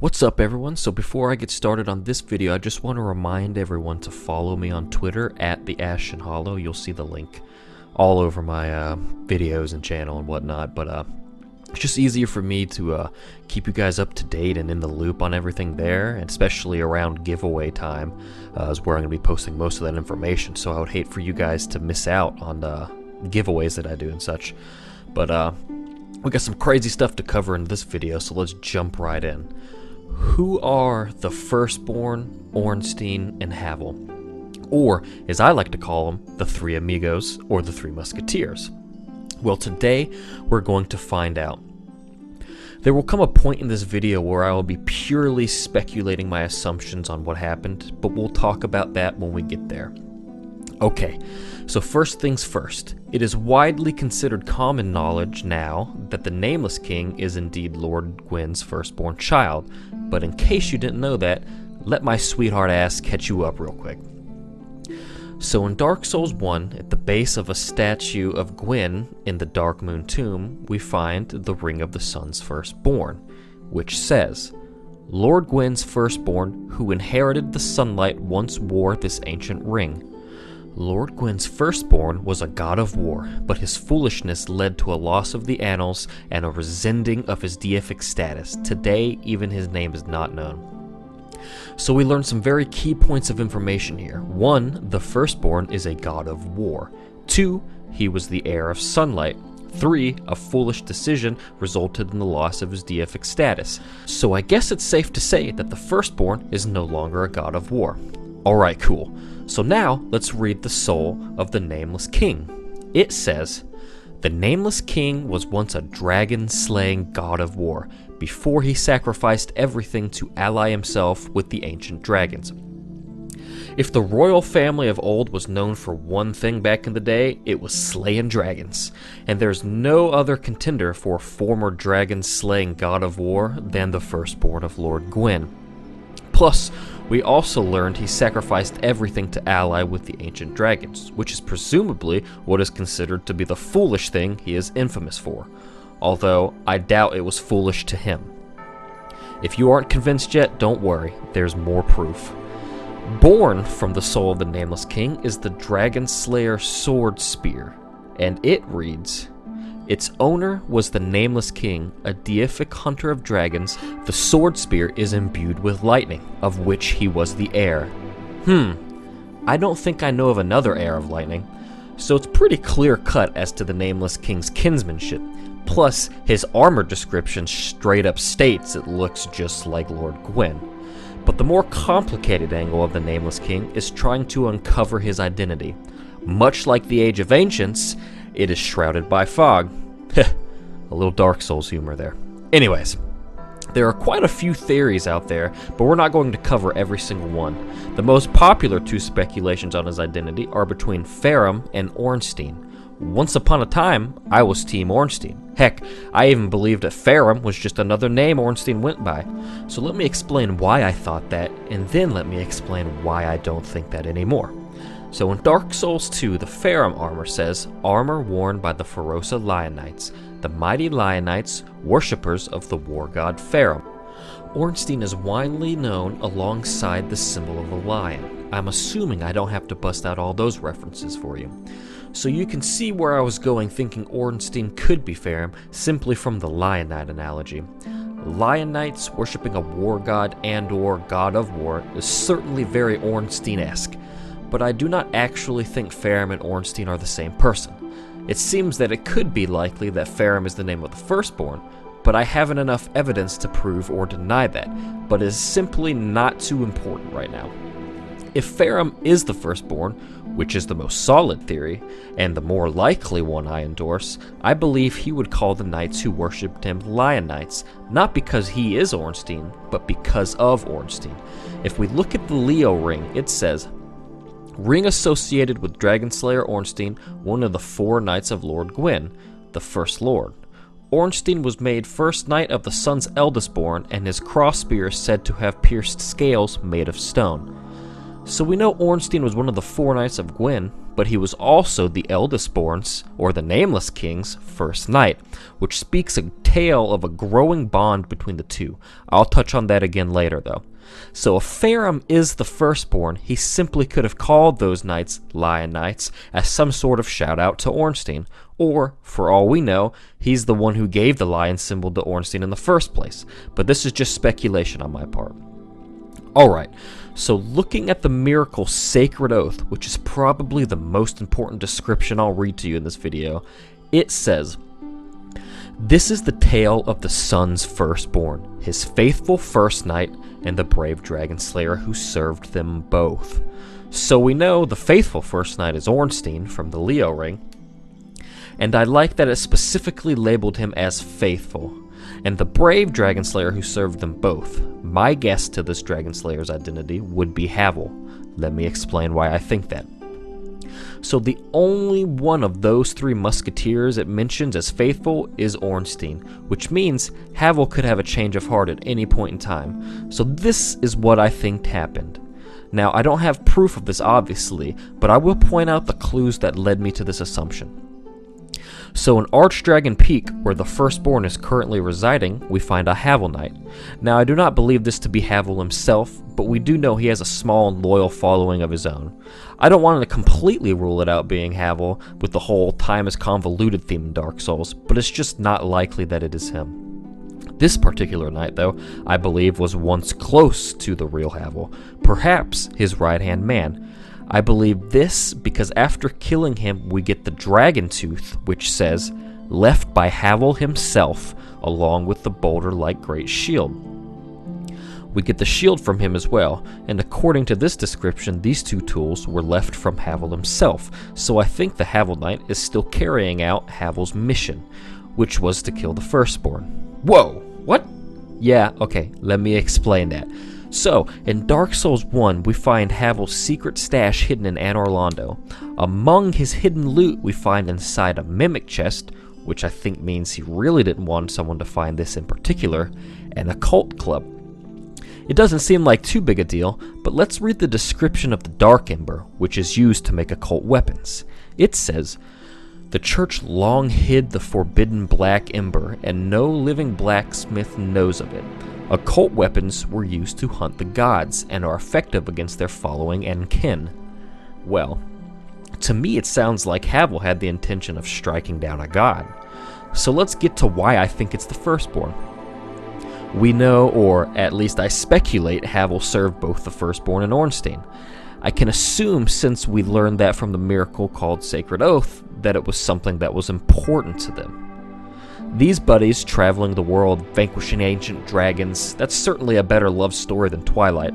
What's up everyone? So before I get started on this video, I just want to remind everyone to follow me on Twitter at the Ashen Hollow. You'll see the link all over my videos and channel and whatnot, but it's just easier for me to keep you guys up to date and in the loop on everything there, and especially around giveaway time is where I'm going to be posting most of that information, so I would hate for you guys to miss out on the giveaways that I do and such. But we got some crazy stuff to cover in this video, so let's jump right in. Who are the Firstborn, Ornstein, and Havel? Or, as I like to call them, the Three Amigos, or the Three Musketeers. Well, today we're going to find out. There will come a point in this video where I will be purely speculating my assumptions on what happened, but we'll talk about that when we get there. Okay, so first things first. It is widely considered common knowledge now that the Nameless King is indeed Lord Gwyn's firstborn child, but in case you didn't know that, let my sweetheart ass catch you up real quick. So in Dark Souls 1, at the base of a statue of Gwyn in the Dark Moon Tomb, we find the Ring of the Sun's Firstborn, which says, Lord Gwyn's firstborn, who inherited the sunlight, once wore this ancient ring. Lord Gwyn's firstborn was a god of war, but his foolishness led to a loss of the annals and a rescinding of his deific status. Today, even his name is not known. So we learned some very key points of information here. 1. The firstborn is a god of war. 2. He was the heir of sunlight. 3. A foolish decision resulted in the loss of his deific status. So I guess it's safe to say that the firstborn is no longer a god of war. Alright, cool. So now, let's read the soul of the Nameless King. It says, the Nameless King was once a dragon-slaying god of war, before he sacrificed everything to ally himself with the ancient dragons. If the royal family of old was known for one thing back in the day, it was slaying dragons. And there's no other contender for former dragon-slaying god of war than the firstborn of Lord Gwyn. Plus, we also learned he sacrificed everything to ally with the ancient dragons, which is presumably what is considered to be the foolish thing he is infamous for, although I doubt it was foolish to him. If you aren't convinced yet, don't worry, there's more proof. Born from the soul of the Nameless King is the Dragonslayer Sword Spear, and it reads, its owner was the Nameless King, a deific hunter of dragons. The sword spear is imbued with lightning, of which he was the heir. I don't think I know of another heir of lightning, so it's pretty clear cut as to the Nameless King's kinsmanship. Plus, his armor description straight up states it looks just like Lord Gwyn. But the more complicated angle of the Nameless King is trying to uncover his identity. Much like the Age of Ancients, it is shrouded by fog. A little Dark Souls humor there. Anyways, there are quite a few theories out there, but we're not going to cover every single one. The most popular two speculations on his identity are between Farum and Ornstein. Once upon a time, I was Team Ornstein. Heck, I even believed that Farum was just another name Ornstein went by. So let me explain why I thought that, and then let me explain why I don't think that anymore. So in Dark Souls 2, the Farum armor says, armor worn by the Ferosa Lion Knights, the mighty Lion Knights, worshippers of the war god Farum. Ornstein is widely known alongside the symbol of a lion. I'm assuming I don't have to bust out all those references for you. So you can see where I was going thinking Ornstein could be Farum simply from the Lion Knight analogy. Lion Knights worshipping a war god and or god of war is certainly very Ornstein-esque. But I do not actually think Farum and Ornstein are the same person. It seems that it could be likely that Farum is the name of the firstborn, but I haven't enough evidence to prove or deny that, but it is simply not too important right now. If Farum is the firstborn, which is the most solid theory, and the more likely one I endorse, I believe he would call the knights who worshipped him Lion Knights, not because he is Ornstein, but because of Ornstein. If we look at the Leo ring, it says, ring associated with Dragonslayer Ornstein, one of the 4 knights of Lord Gwyn, the First Lord. Ornstein was made first knight of the sun's eldest born, and his cross spear is said to have pierced scales made of stone. So we know Ornstein was one of the 4 knights of Gwyn, but he was also the eldest born's, or the Nameless King's, first knight, which speaks a tale of a growing bond between the two. I'll touch on that again later though. So if Farum is the Firstborn, he simply could have called those knights Lion Knights as some sort of shout out to Ornstein, or, for all we know, he's the one who gave the lion symbol to Ornstein in the first place, but this is just speculation on my part. Alright, so looking at the miracle Sacred Oath, which is probably the most important description I'll read to you in this video, it says, "This is the tale of the son's firstborn, his faithful first knight, and the brave dragon slayer who served them both." So we know the faithful first knight is Ornstein from the Leo ring, and I like that it specifically labeled him as faithful. And the brave dragon slayer who served them both. My guess to this dragon slayer's identity would be Havel. Let me explain why I think that. So the only one of those 3 musketeers it mentions as faithful is Ornstein, which means Havel could have a change of heart at any point in time. So this is what I think happened. Now, I don't have proof of this obviously, but I will point out the clues that led me to this assumption. So in Archdragon Peak, where the Firstborn is currently residing, we find a Havel Knight. Now, I do not believe this to be Havel himself, but we do know he has a small and loyal following of his own. I don't want to completely rule it out being Havel, with the whole time is convoluted theme in Dark Souls, but it's just not likely that it is him. This particular knight, though, I believe was once close to the real Havel, perhaps his right-hand man. I believe this because after killing him, we get the Dragon Tooth, which says, "Left by Havel himself, along with the boulder-like great shield." We get the shield from him as well, and according to this description, these 2 tools were left from Havel himself, so I think the Havel Knight is still carrying out Havel's mission, which was to kill the Firstborn. Whoa, what? Yeah, okay, let me explain that. So, in Dark Souls 1, we find Havel's secret stash hidden in Anor Londo. Among his hidden loot, we find inside a mimic chest, which I think means he really didn't want someone to find this in particular, and a cult club. It doesn't seem like too big a deal, but let's read the description of the Dark Ember, which is used to make occult weapons. It says, "The church long hid the forbidden black ember, and no living blacksmith knows of it. Occult weapons were used to hunt the gods, and are effective against their following and kin." Well, to me it sounds like Havel had the intention of striking down a god. So let's get to why I think it's the Firstborn. We know, or at least I speculate, Havel served both the Firstborn and Ornstein. I can assume, since we learned that from the miracle called Sacred Oath, that it was something that was important to them. These buddies traveling the world, vanquishing ancient dragons, that's certainly a better love story than Twilight.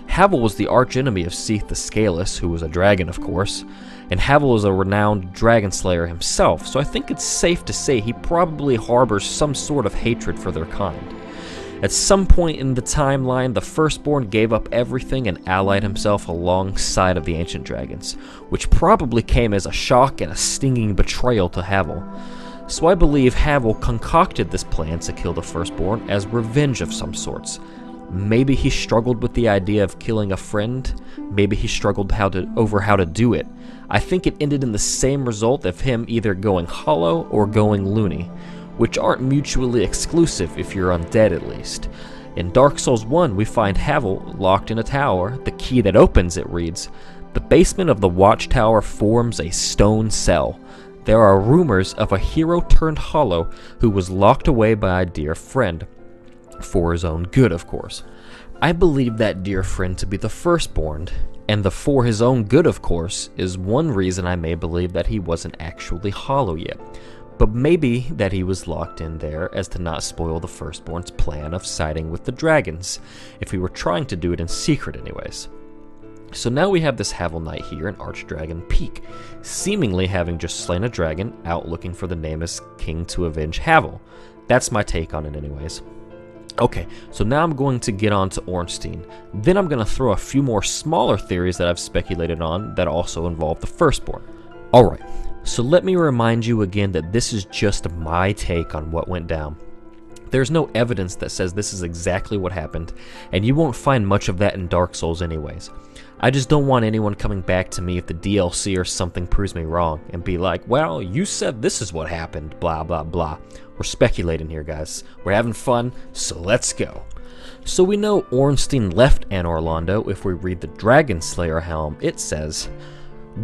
Havel was the archenemy of Seath the Scaleless, who was a dragon of course, and Havel is a renowned dragon slayer himself, so I think it's safe to say he probably harbors some sort of hatred for their kind. At some point in the timeline, the Firstborn gave up everything and allied himself alongside of the ancient dragons, which probably came as a shock and a stinging betrayal to Havel. So I believe Havel concocted this plan to kill the Firstborn as revenge of some sorts. Maybe he struggled with the idea of killing a friend, maybe he struggled over how to do it. I think it ended in the same result of him either going hollow or going loony, which aren't mutually exclusive if you're undead at least. In Dark Souls 1, we find Havel locked in a tower. The key that opens it reads, "The basement of the watchtower forms a stone cell. There are rumors of a hero turned hollow who was locked away by a dear friend." For his own good, of course. I believe that dear friend to be the Firstborn, and the "for his own good," of course, is one reason I may believe that he wasn't actually hollow yet. But maybe that he was locked in there as to not spoil the Firstborn's plan of siding with the dragons, if he were trying to do it in secret anyways. So now we have this Havel Knight here in Archdragon Peak, seemingly having just slain a dragon, out looking for the Nameless King to avenge Havel. That's my take on it anyways. Okay, so now I'm going to get on to Ornstein. Then I'm going to throw a few more smaller theories that I've speculated on that also involve the Firstborn. Alright, so let me remind you again that this is just my take on what went down. There's no evidence that says this is exactly what happened, and you won't find much of that in Dark Souls anyways. I just don't want anyone coming back to me if the DLC or something proves me wrong and be like, well, you said this is what happened, blah blah blah. We're speculating here, guys. We're having fun, so let's go. So we know Ornstein left Anor Londo. If we read the Dragonslayer helm, it says,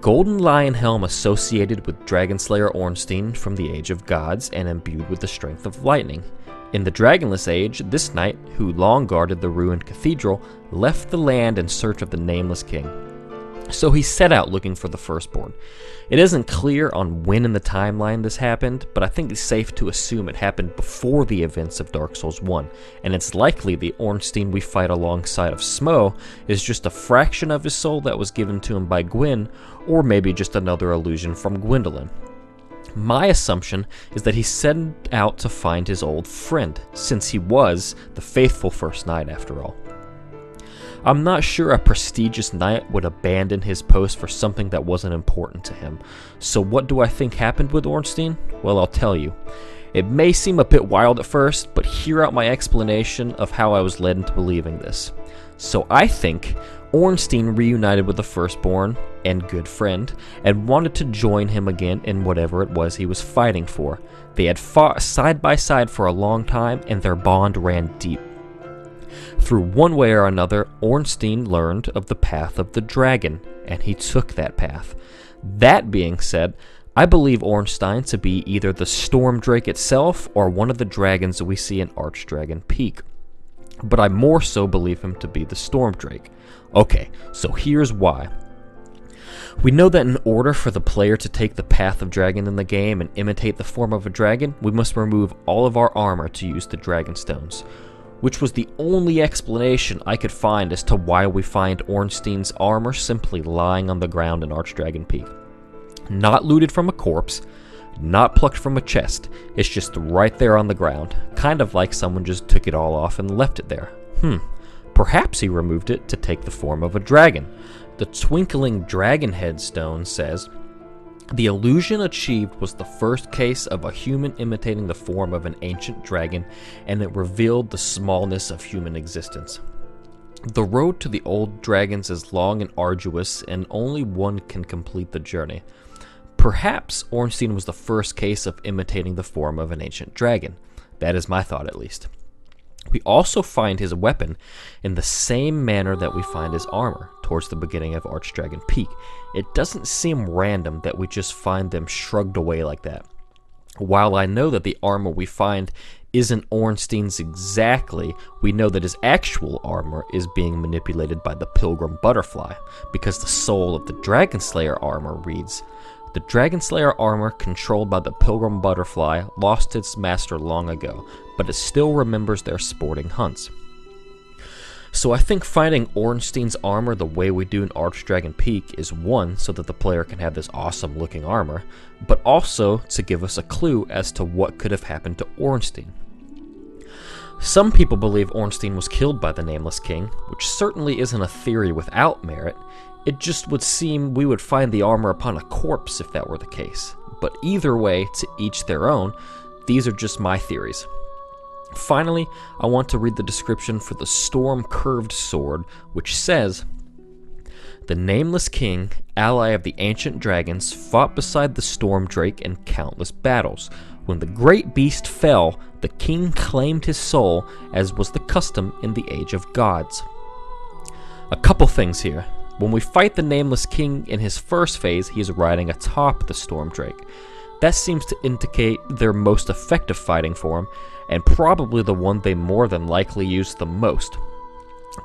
Golden Lion Helm associated with Dragonslayer Ornstein from the Age of Gods and imbued with the strength of lightning. In the Dragonless Age, this knight, who long guarded the ruined cathedral, left the land in search of the Nameless King. So he set out looking for the Firstborn. It isn't clear on when in the timeline this happened, but I think it's safe to assume it happened before the events of Dark Souls 1, and it's likely the Ornstein we fight alongside of Smo is just a fraction of his soul that was given to him by Gwyn, or maybe just another illusion from Gwendolyn. My assumption is that he set out to find his old friend, since he was the faithful first knight after all. I'm not sure a prestigious knight would abandon his post for something that wasn't important to him. So what do I think happened with Ornstein? Well, I'll tell you. It may seem a bit wild at first, but hear out my explanation of how I was led into believing this. So I think Ornstein reunited with the Firstborn and good friend, and wanted to join him again in whatever it was he was fighting for. They had fought side by side for a long time, and their bond ran deep. Through one way or another, Ornstein learned of the path of the dragon, and he took that path. That being said, I believe Ornstein to be either the Storm Drake itself or one of the dragons we see in Archdragon Peak. But I more so believe him to be the Storm Drake. Okay, so here's why. We know that in order for the player to take the path of dragon in the game and imitate the form of a dragon, we must remove all of our armor to use the dragon stones, which was the only explanation I could find as to why we find Ornstein's armor simply lying on the ground in Archdragon Peak. Not looted from a corpse, not plucked from a chest, it's just right there on the ground, kind of like someone just took it all off and left it there. Perhaps he removed it to take the form of a dragon. The twinkling dragon head stone says, the illusion achieved was the first case of a human imitating the form of an ancient dragon, and it revealed the smallness of human existence. The road to the old dragons is long and arduous, and only one can complete the journey. Perhaps Ornstein was the first case of imitating the form of an ancient dragon. That is my thought, at least. We also find his weapon in the same manner that we find his armor, towards the beginning of Archdragon Peak. It doesn't seem random that we just find them shrugged away like that. While I know that the armor we find isn't Ornstein's exactly, we know that his actual armor is being manipulated by the Pilgrim Butterfly, because the soul of the Dragonslayer armor reads, the Dragonslayer armor controlled by the Pilgrim Butterfly lost its master long ago, but it still remembers their sporting hunts. So I think finding Ornstein's armor the way we do in Archdragon Peak is one, so that the player can have this awesome looking armor, but also to give us a clue as to what could have happened to Ornstein. Some people believe Ornstein was killed by the Nameless King, which certainly isn't a theory without merit. It just would seem we would find the armor upon a corpse if that were the case. But either way, to each their own, these are just my theories. Finally, I want to read the description for the Storm Curved Sword, which says, the Nameless King, ally of the ancient dragons, fought beside the Storm Drake in countless battles. When the great beast fell, the king claimed his soul, as was the custom in the Age of Gods. A couple things here. When we fight the Nameless King in his first phase, he is riding atop the Storm Drake. That seems to indicate their most effective fighting form, and probably the one they more than likely use the most.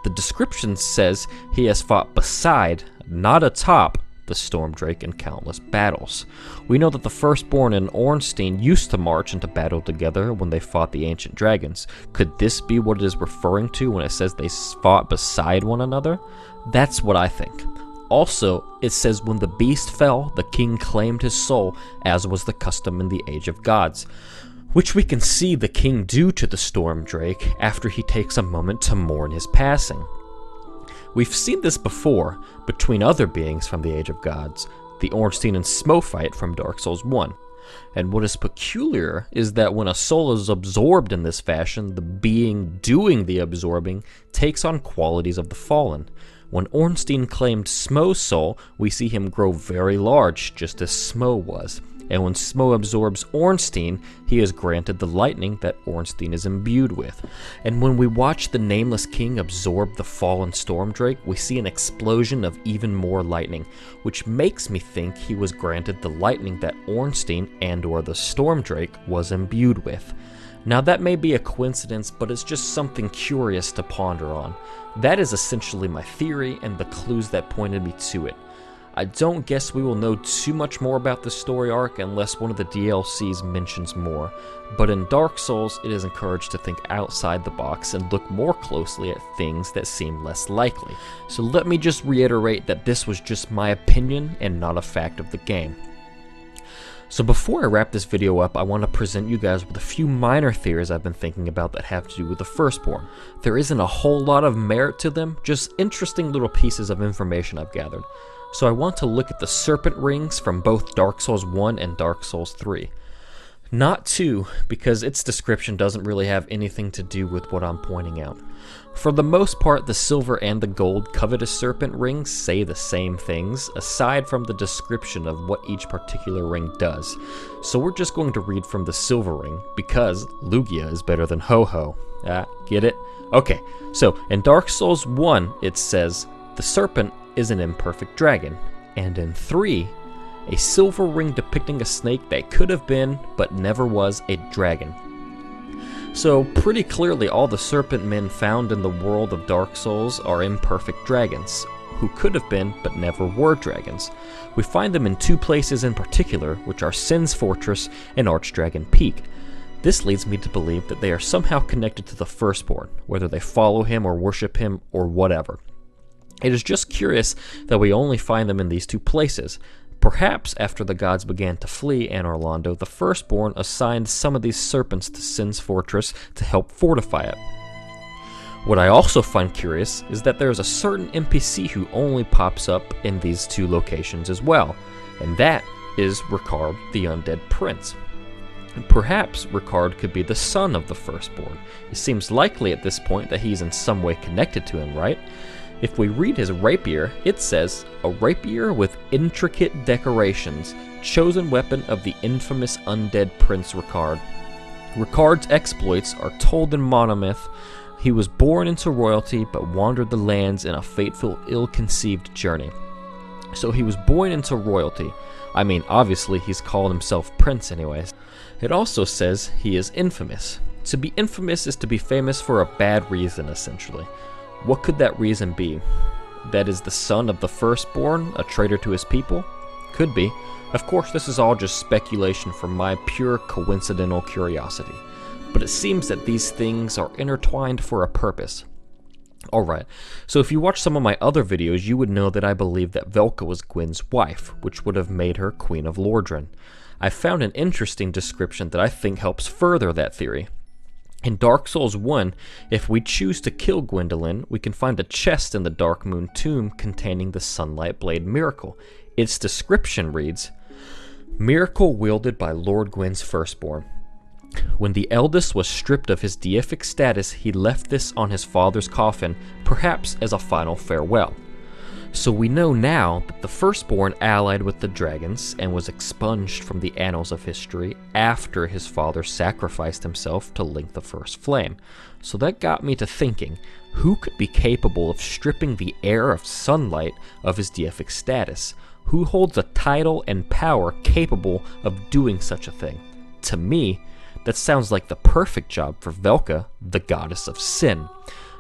The description says he has fought beside, not atop, the Storm Drake in countless battles. We know that the Firstborn and Ornstein used to march into battle together when they fought the ancient dragons. Could this be what it is referring to when it says they fought beside one another? That's what I think. Also, it says when the beast fell, the king claimed his soul, as was the custom in the Age of Gods, which we can see the king do to the Storm Drake after he takes a moment to mourn his passing. We've seen this before between other beings from the Age of Gods, the Ornstein and Smo fight from Dark Souls 1. And what is peculiar is that when a soul is absorbed in this fashion, the being doing the absorbing takes on qualities of the fallen. When Ornstein claimed Smo's soul, we see him grow very large, just as Smo was. And when Smo absorbs Ornstein, he is granted the lightning that Ornstein is imbued with. And when we watch the Nameless King absorb the fallen Stormdrake, we see an explosion of even more lightning, which makes me think he was granted the lightning that Ornstein and/or the Stormdrake was imbued with. Now that may be a coincidence, but it's just something curious to ponder on. That is essentially my theory and the clues that pointed me to it. I don't guess we will know too much more about this story arc unless one of the DLCs mentions more, but in Dark Souls it is encouraged to think outside the box and look more closely at things that seem less likely. So let me just reiterate that this was just my opinion and not a fact of the game. So before I wrap this video up, I want to present you guys with a few minor theories I've been thinking about that have to do with the Firstborn. There isn't a whole lot of merit to them, just interesting little pieces of information I've gathered. So I want to look at the Serpent Rings from both Dark Souls 1 and Dark Souls 3. Not 2, because its description doesn't really have anything to do with what I'm pointing out. For the most part, the silver and the gold covetous serpent rings say the same things, aside from the description of what each particular ring does. So we're just going to read from the silver ring, because Lugia is better than Ho-Ho. Get it? Okay, so in Dark Souls 1, it says, the serpent is an imperfect dragon, and in 3, a silver ring depicting a snake that could have been, but never was, a dragon. So pretty clearly all the serpent men found in the world of Dark Souls are imperfect dragons, who could have been, but never were dragons. We find them in 2 places in particular, which are Sin's Fortress and Archdragon Peak. This leads me to believe that they are somehow connected to the Firstborn, whether they follow him or worship him or whatever. It is just curious that we only find them in these 2 places. Perhaps after the gods began to flee Anor Londo, the Firstborn assigned some of these serpents to Sin's Fortress to help fortify it. What I also find curious is that there is a certain NPC who only pops up in these 2 locations as well, and that is Ricard, the Undead Prince. Perhaps Ricard could be the son of the Firstborn. It seems likely at this point that he's in some way connected to him, right? If we read his rapier, it says, a rapier with intricate decorations, chosen weapon of the infamous undead Prince Ricard. Ricard's exploits are told in monomyth. He was born into royalty, but wandered the lands in a fateful, ill-conceived journey. So he was born into royalty. I mean, obviously he's called himself Prince anyways. It also says he is infamous. To be infamous is to be famous for a bad reason, essentially. What could that reason be? That is the son of the Firstborn, a traitor to his people? Could be. Of course, this is all just speculation from my pure coincidental curiosity. But it seems that these things are intertwined for a purpose. Alright, so if you watch some of my other videos, you would know that I believe that Velka was Gwyn's wife, which would have made her Queen of Lordran. I found an interesting description that I think helps further that theory. In Dark Souls 1, if we choose to kill Gwendolyn, we can find a chest in the Dark Moon tomb containing the Sunlight Blade miracle. Its description reads, miracle wielded by Lord Gwyn's Firstborn. When the eldest was stripped of his deific status, he left this on his father's coffin, perhaps as a final farewell. So we know now that the Firstborn allied with the dragons and was expunged from the annals of history after his father sacrificed himself to link the first flame. So that got me to thinking, who could be capable of stripping the heir of sunlight of his deific status? Who holds a title and power capable of doing such a thing? To me, that sounds like the perfect job for Velka, the goddess of sin.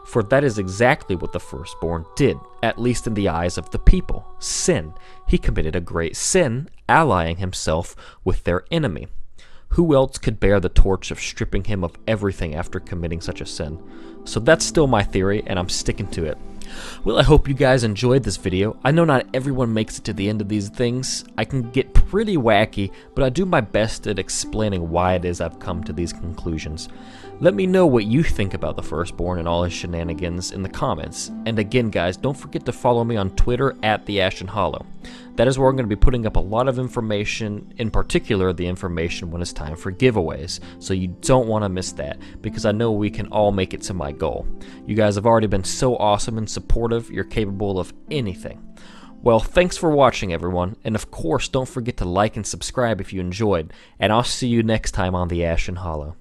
For that is exactly what the Firstborn did, at least in the eyes of the people. Sin. He committed a great sin, allying himself with their enemy. Who else could bear the torch of stripping him of everything after committing such a sin? So that's still my theory, and I'm sticking to it. Well, I hope you guys enjoyed this video. I know not everyone makes it to the end of these things. I can get pretty wacky, but I do my best at explaining why it is I've come to these conclusions. Let me know what you think about the Firstborn and all his shenanigans in the comments. And again, guys, don't forget to follow me on Twitter at the Ashen Hollow. That is where I'm going to be putting up a lot of information, in particular the information when it's time for giveaways. So you don't want to miss that, because I know we can all make it to my goal. You guys have already been so awesome and supportive, you're capable of anything. Well, thanks for watching, everyone, and of course don't forget to like and subscribe if you enjoyed, and I'll see you next time on the Ashen Hollow.